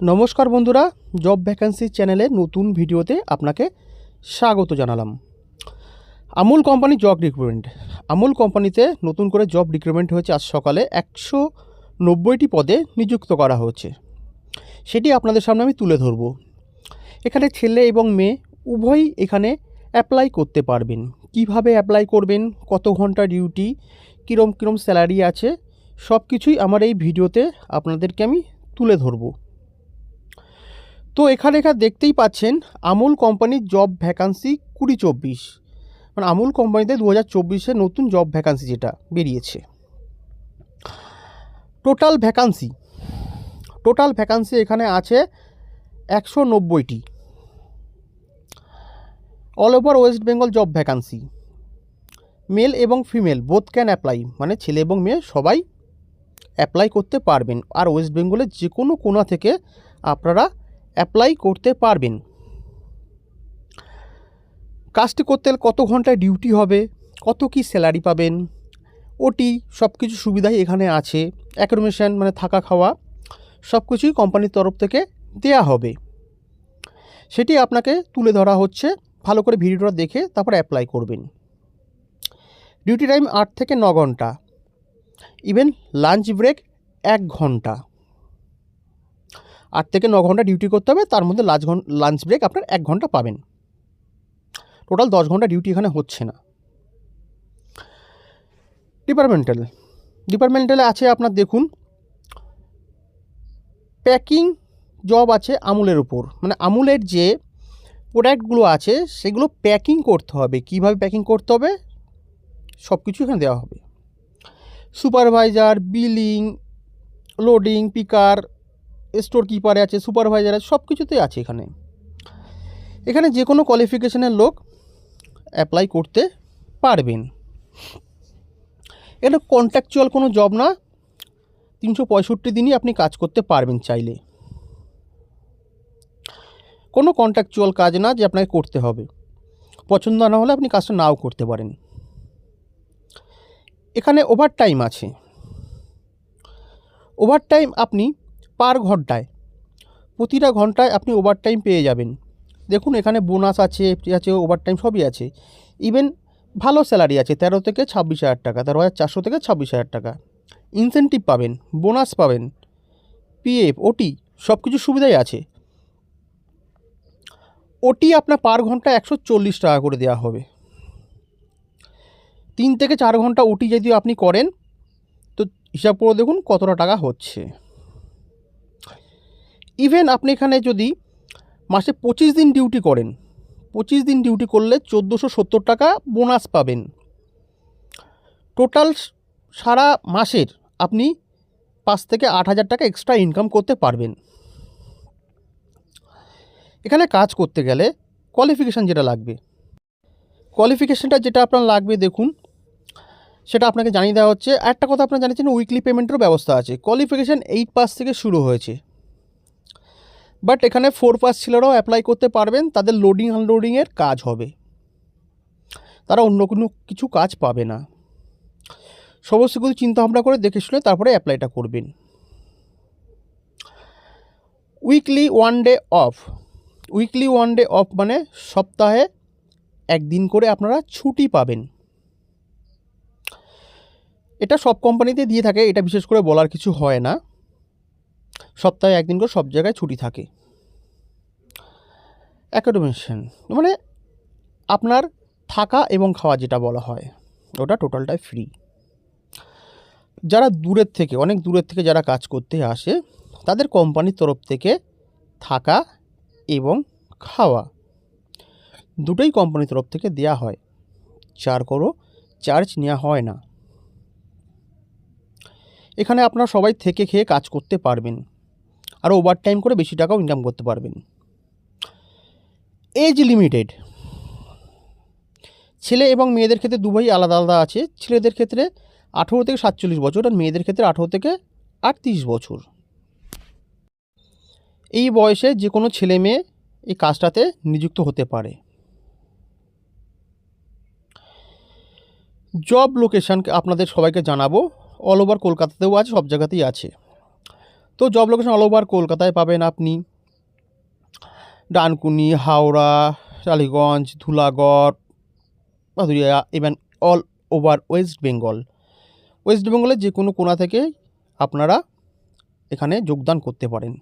নমস্কার বন্ধুরা, job vacancy চ্যানেলে নতুন ভিডিওতে আপনাকে স্বাগত জানালাম। Amul company job recruitment. Amul কোম্পানিতে নতুন করে জব রিক্রুটমেন্ট হয়েছে। আজ সকালে 190টি পদে নিযুক্ত করা হচ্ছে, সেটি আপনাদের সামনে আমি তুলে ধরব। এখানে ছেলে এবং মেয়ে উভয়ই এখানে অ্যাপ্লাই করতে পারবেন। কিভাবে অ্যাপ্লাই করবেন, কত ঘন্টা ডিউটি, কীরকম স্যালারি আছে, সব কিছুই আমার এই ভিডিওতে আপনাদেরকে আমি তুলে ধরব। তো এখানে দেখতেই পাচ্ছেন আমুল কোম্পানির জব ভ্যাকান্সি 2024, মানে আমুল কোম্পানিতে 2024-এ নতুন জব ভ্যাকান্সি যেটা বেরিয়েছে। টোটাল ভ্যাকান্সি এখানে আছে 190টি। All over West Bengal job vacancy. Male এবং ফিমেল বোথ ক্যান অ্যাপ্লাই, মানে ছেলে এবং মেয়ে সবাই অ্যাপ্লাই করতে পারবেন। আর ওয়েস্ট বেঙ্গলের যে কোনো কোণা থেকে আপনারা অ্যাপ্লাই করতে পারবেন। কাজটি করতে কত ঘন্টায় ডিউটি হবে, কত কি স্যালারি পাবেন, ওটি সব কিছু সুবিধাই এখানে আছে। অ্যাকোমোডেশন মানে থাকা খাওয়া সব কিছুই কোম্পানির তরফ থেকে দেয়া হবে, সেটি আপনাকে তুলে ধরা হচ্ছে। ভালো করে ভিডিওটা দেখে তারপর অ্যাপ্লাই করবেন। ডিউটি টাইম 8 থেকে 9 ঘন্টা, ইভেন লাঞ্চ ব্রেক 1 ঘন্টা। 8 থেকে 9 ঘন্টা ডিউটি করতে হবে, তার মধ্যে লাঞ্চ ব্রেক আপনার 1 ঘন্টা পাবেন। টোটাল 10 ঘন্টা ডিউটি এখানে হচ্ছে না। ডিপার্টমেন্টালে আছে আপনার দেখুন, প্যাকিং জব আছে আমুলের উপর, মানে আমুলের যে প্রোডাক্টগুলো আছে সেগুলো প্যাকিং করতে হবে। কিভাবে প্যাকিং করতে হবে সব কিছু এখানে দেওয়া হবে। Supervisor, billing, loading, picker, store কিপারে আছে, সুপারভাইজার আছে, সব কিছুতেই আছে এখানে যে কোনো কোয়ালিফিকেশনের লোক অ্যাপ্লাই করতে পারবেন। এটা কন্ট্রাকচুয়াল কোনো জব না, 365 দিনই আপনি কাজ করতে পারবেন চাইলে। কোনো কন্ট্রাকচুয়াল কাজ না যে আপনাকে করতে হবে, পছন্দ না হলে আপনি কাজটা নাও করতে পারেন। এখানে ওভারটাইম আছে। ওভারটাইম আপনি পার ঘন্টায়, প্রতিটা ঘন্টায় আপনি ওভারটাইম পেয়ে যাবেন। দেখুন এখানে বোনাস আছে, ওভারটাইম সবই আছে। ইভেন ভালো স্যালারি আছে, 13 থেকে 26,000 টাকা, 13,400 থেকে 26,000 টাকা। ইনসেন্টিভ পাবেন, বোনাস পাবেন, পিএফ, ওটি সব কিছু সুবিধাই আছে। ওটি আপনার পার ঘন্টা 140 টাকা করে দেওয়া হবে। 3 থেকে 4 ঘন্টা ওটি যদি আপনি করেন তো হিসাব করে দেখুন কতটা টাকা হচ্ছে। ইভেন আপনি এখানে যদি মাসে 25 দিন ডিউটি করেন, 25 দিন ডিউটি করলে 1470 টাকা বোনাস পাবেন। টোটাল সারা মাসের আপনি 5 থেকে 8,000 টাকা এক্সট্রা ইনকাম করতে পারবেন। এখানে কাজ করতে গেলে কোয়ালিফিকেশান যেটা লাগবে, কোয়ালিফিকেশানটা যেটা আপনার লাগবে দেখুন সেটা আপনাকে জানিয়ে দেওয়া হচ্ছে। একটা কথা আপনারা জানিয়েছেন, উইকলি পেমেন্টেরও ব্যবস্থা আছে। কোয়ালিফিকেশান 8 পাস থেকে শুরু হয়েছে, বাট এখানে 4 পাস ছেলেরাও অ্যাপ্লাই করতে পারবেন। তাদের লোডিং আনলোডিংয়ের কাজ হবে, তারা অন্য কোনো কিছু কাজ পাবে না। সমস্ত কিছু চিন্তাভাবনা করে দেখে শুনে তারপরে অ্যাপ্লাইটা করবেন। উইকলি ওয়ান ডে অফ মানে সপ্তাহে একদিন করে আপনারা ছুটি পাবেন। এটা সব কোম্পানিতে দিয়ে থাকে, এটা বিশেষ করে বলার কিছু হয় না। সপ্তাহে একদিন করে সব জায়গায় ছুটি থাকে। অ্যাকোমোডেশন মানে আপনার থাকা এবং খাওয়া যেটা বলা হয়, ওটা টোটালটাই ফ্রি। যারা অনেক দূরের থেকে যারা কাজ করতে আসে তাদের কোম্পানির তরফ থেকে থাকা এবং খাওয়া দুটোই কোম্পানির তরফ থেকে দেওয়া হয়, কোনো চার্জ নেওয়া হয় না। এখানে আপনারা সবাই থেকে খেয়ে কাজ করতে পারবেন, আর ওভারটাইম করে বেশি টাকাও ইনকাম করতে পারবেন। এজ লিমিটেড, ছেলে এবং মেয়েদের ক্ষেত্রে দুভাই আলাদা আলাদা আছে। ছেলেদের ক্ষেত্রে 18 থেকে 47 বছর, আর মেয়েদের ক্ষেত্রে 18 থেকে 38 বছর। এই বয়সে যে কোনো ছেলে মেয়ে এই কাজটাতে নিযুক্ত হতে পারে। জব লোকেশান আপনাদের সবাইকে জানাবো, অল ওভার কলকাতাতেও আছে, সব জায়গাতেই আছে। তো জব লোকেশন অল ওভার কলকাতায় পাবেন আপনি, Dankuni, Howrah, Tollygunge, Dhulagarh, Pathuria, even all over West Bengal. West বেঙ্গলের যে কোনো কোণা থেকে আপনারা এখানে যোগদান করতে পারেন।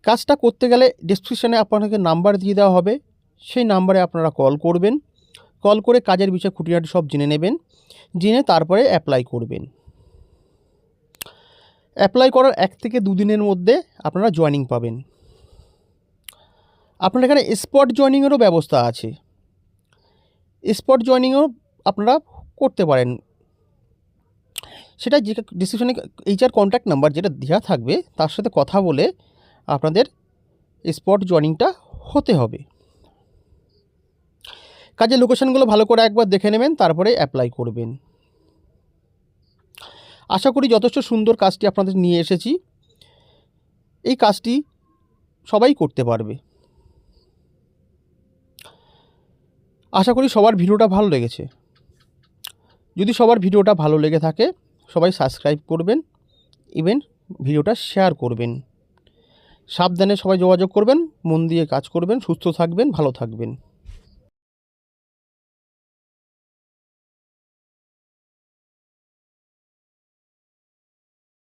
কাজটা করতে গেলে ডেসক্রিপশানে আপনাকে নাম্বার দিয়ে দেওয়া হবে, সেই নাম্বারে আপনারা কল করবেন। কল করে কাজের বিষয়ে খুঁটিনাটি সব জেনে নেবেন, জেনে তারপরে অ্যাপ্লাই করবেন। অ্যাপ্লাই করার 1 থেকে 2 দিনের মধ্যে আপনারা জয়েনিং পাবেন। আপনার এখানে স্পট জয়েনিংয়েরও ব্যবস্থা আছে, স্পট জয়েনিংও আপনারা করতে পারেন। সেটা যে ডিসক্রিপশনে এইচআর কন্ট্যাক্ট নাম্বার যেটা দেওয়া থাকবে তার সাথে কথা বলে আপনাদের স্পট জয়েনিংটা হতে হবে। কাজের লোকেশনগুলো ভালো করে একবার দেখে নেবেন, তারপরে অ্যাপ্লাই করবেন। আশা করি যথেষ্ট সুন্দর কাজটি আপনাদের নিয়ে এসেছি। এই কাজটি সবাই করতে পারবে। আশা করি সবার ভিডিওটা ভালো লেগেছে। যদি সবার ভিডিওটা ভালো লেগে থাকে সবাই সাবস্ক্রাইব করবেন, ইভেন ভিডিওটা শেয়ার করবেন। সাবধানে সবাই যোগাযোগ করবেন, মন দিয়ে কাজ করবেন, সুস্থ থাকবেন, ভালো থাকবেন।